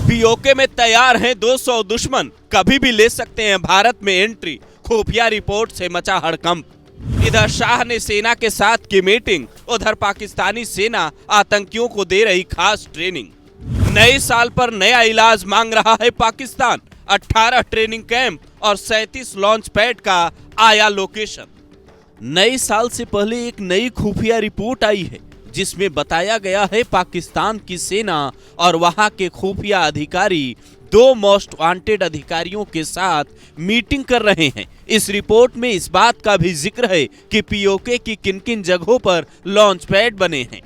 PoK में तैयार हैं 200 दुश्मन, कभी भी ले सकते हैं भारत में एंट्री, खुफिया रिपोर्ट से मचा हड़कंप। इधर शाह ने सेना के साथ की मीटिंग, उधर पाकिस्तानी सेना आतंकियों को दे रही खास ट्रेनिंग। नए साल पर नया इलाज मांग रहा है पाकिस्तान, 18 ट्रेनिंग कैंप और 37 लॉन्च पैड का आया लोकेशन। नए साल से पहले एक नई खुफिया रिपोर्ट आई है जिसमें बताया गया है पाकिस्तान की सेना और वहां के खुफिया अधिकारी 2 मोस्ट वांटेड अधिकारियों के साथ मीटिंग कर रहे हैं। इस रिपोर्ट में इस बात का भी जिक्र है कि पीओके की किन किन जगहों पर लॉन्च पैड बने हैं,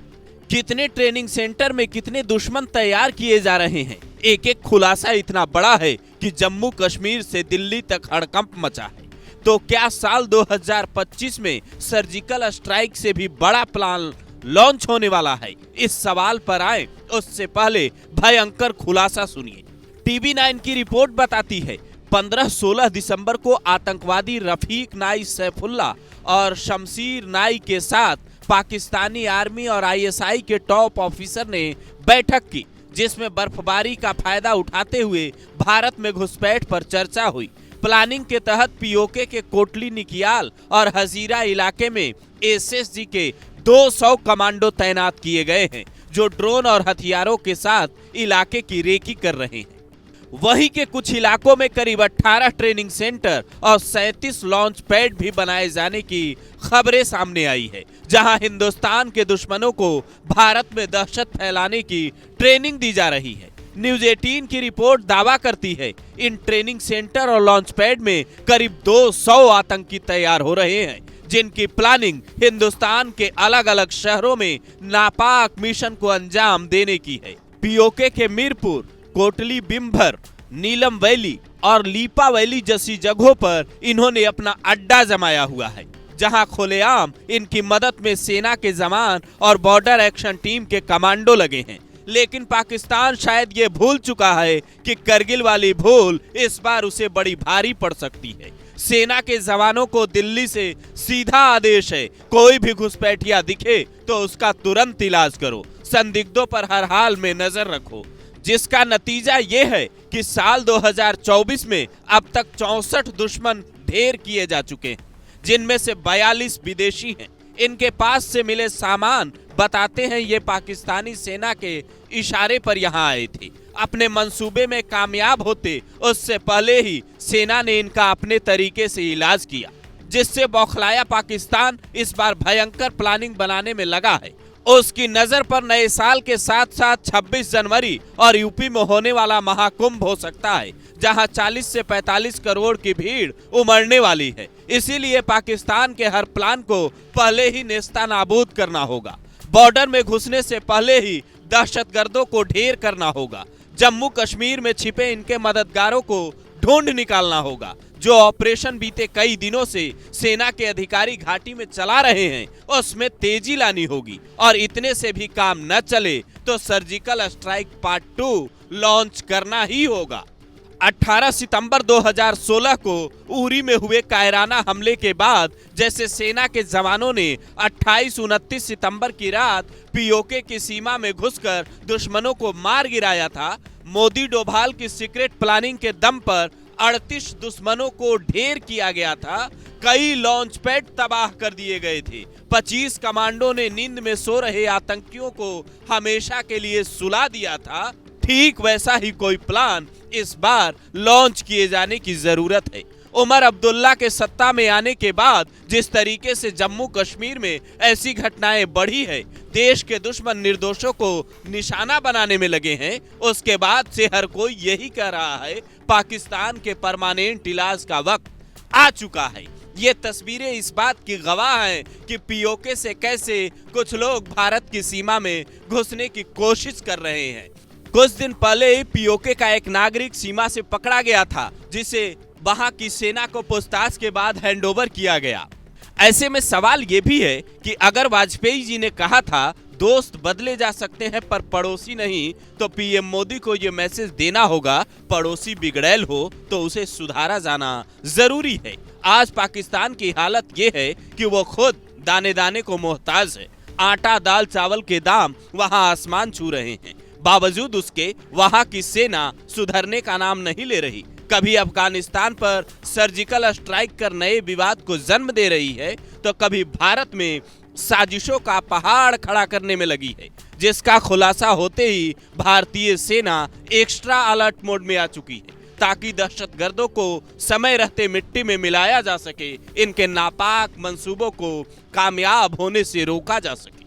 कितने ट्रेनिंग सेंटर में कितने दुश्मन तैयार किए जा रहे हैं। एक एक खुलासा इतना बड़ा है कि जम्मू कश्मीर से दिल्ली तक हड़कंप मचा है। तो क्या साल 2025 में सर्जिकल स्ट्राइक से भी बड़ा प्लान लॉन्च होने वाला है? इस सवाल पर आए उससे पहले भयंकर खुलासा सुनिए। TV9 की रिपोर्ट बताती है 15-16 दिसंबर को आतंकवादी रफीक नाई सैफुल्ला और शमशीर नाई के साथ पाकिस्तानी आर्मी और ISI के टॉप ऑफिसर ने बैठक की, जिसमें बर्फबारी का फायदा उठाते हुए भारत में घुसपैठ पर चर्चा हुई। प्लानिंग के तहत पीओके के कोटली निकियाल और हजीरा इलाके में SSG के 200 कमांडो तैनात किए गए हैं जो ड्रोन और हथियारों के साथ इलाके की रेकी कर रहे हैं। वहीं के कुछ इलाकों में करीब 18 ट्रेनिंग सेंटर और 37 लॉन्च पैड भी बनाए जाने की खबरें सामने आई है, जहां हिंदुस्तान के दुश्मनों को भारत में दहशत फैलाने की ट्रेनिंग दी जा रही है। न्यूज 18 की रिपोर्ट दावा करती है इन ट्रेनिंग सेंटर और लॉन्च पैड में करीब 200 आतंकी तैयार हो रहे हैं, जिनकी प्लानिंग हिंदुस्तान के अलग अलग शहरों में नापाक मिशन को अंजाम देने की है। पीओके के मीरपुर, कोटली बिम्भर, नीलम वैली और लीपा वैली जैसी जगहों पर इन्होंने अपना अड्डा जमाया हुआ है, जहां खुलेआम इनकी मदद में सेना के जवान और बॉर्डर एक्शन टीम के कमांडो लगे हैं। लेकिन पाकिस्तान शायद ये भूल चुका है कि करगिल वाली भूल इस बार उसे बड़ी भारी पड़ सकती है। सेना के जवानों को दिल्ली से सीधा आदेश है, कोई भी घुसपैठिया दिखे तो उसका तुरंत इलाज करो, संदिग्धों पर हर हाल में नजर रखो। जिसका नतीजा ये है कि साल 2024 में अब तक 64 दुश्मन ढेर किए जा चुके हैं, जिनमें से 42 विदेशी हैं। इनके पास से मिले सामान बताते हैं ये पाकिस्तानी सेना के इशारे पर यहाँ आए थे। अपने मंसूबे में कामयाब होते उससे पहले ही सेना ने इनका अपने तरीके से इलाज किया, जिससे बौखलाया पाकिस्तान इस बार भयंकर प्लानिंग बनाने में लगा है। उसकी नजर पर नए साल के साथ साथ 26 जनवरी और यूपी में होने वाला महाकुंभ हो सकता है, जहां 40 से 45 करोड़ की भीड़ उमड़ने वाली है। इसीलिए पाकिस्तान के हर प्लान को पहले ही नेस्तानाबूद करना होगा। बॉर्डर में घुसने से पहले ही दहशतगर्दों को ढेर करना होगा। जम्मू कश्मीर में छिपे इनके मददगारों को ढूंढ निकालना होगा। जो ऑपरेशन बीते कई दिनों से सेना के अधिकारी घाटी में चला रहे हैं, उसमें तेजी लानी होगी। और इतने से भी काम न चले तो सर्जिकल स्ट्राइक पार्ट 2 लॉन्च करना ही होगा। 18 सितंबर 2016 को उरी में हुए कायराना हमले के बाद जैसे सेना के जवानों ने 28-29 सितंबर की रात पीओके की सीमा में घुसकर दुश्मनों को मार गिराया था, मोदी डोभाल की सीक्रेट प्लानिंग के दम पर 38 दुश्मनों को ढेर किया गया था। कई लॉन्च पैड तबाह कर दिए गए थे। 25 कमांडो ने नींद में सो रहे आतंकियों को हमेशा के लिए सुला दिया था। ठीक वैसा ही कोई प्लान इस बार लॉन्च किए जाने की जरूरत है। उमर अब्दुल्ला के सत्ता में आने के बाद जिस तरीके से जम्मू कश्मीर में ऐसी घटनाएं बढ़ी है, देश के दुश्मन निर्दोषों को निशाना बनाने में लगे हैं, उसके बाद से हर कोई यही कह रहा है पाकिस्तान के परमानेंट इलाज का वक्त आ चुका है। ये तस्वीरें इस बात की गवाह हैं कि पीओके से कैसे कुछ लोग भारत की सीमा में घुसने की कोशिश कर रहे हैं। कुछ दिन पहले पीओके का एक नागरिक सीमा से पकड़ा गया था, जिसे वहां की सेना को पूछताछ के बाद हैंडओवर किया गया। ऐसे में सवाल ये भी है कि अगर वाजपेयी जी ने कहा था दोस्त बदले जा सकते हैं पर पड़ोसी नहीं, तो पीएम मोदी को ये मैसेज देना होगा पड़ोसी बिगड़ैल हो तो उसे सुधारा जाना जरूरी है। आज पाकिस्तान की हालत ये है कि वो खुद दाने दाने को मोहताज है। आटा दाल चावल के दाम वहां आसमान छू रहे हैं। बावजूद उसके वहां की सेना सुधरने का नाम नहीं ले रही। कभी अफगानिस्तान पर सर्जिकल स्ट्राइक कर नए विवाद को जन्म दे रही है, तो कभी भारत में साजिशों का पहाड़ खड़ा करने में लगी है, जिसका खुलासा होते ही भारतीय सेना एक्स्ट्रा अलर्ट मोड में आ चुकी है, ताकि दहशतगर्दों को समय रहते मिट्टी में मिलाया जा सके, इनके नापाक मंसूबों को कामयाब होने से रोका जा सके।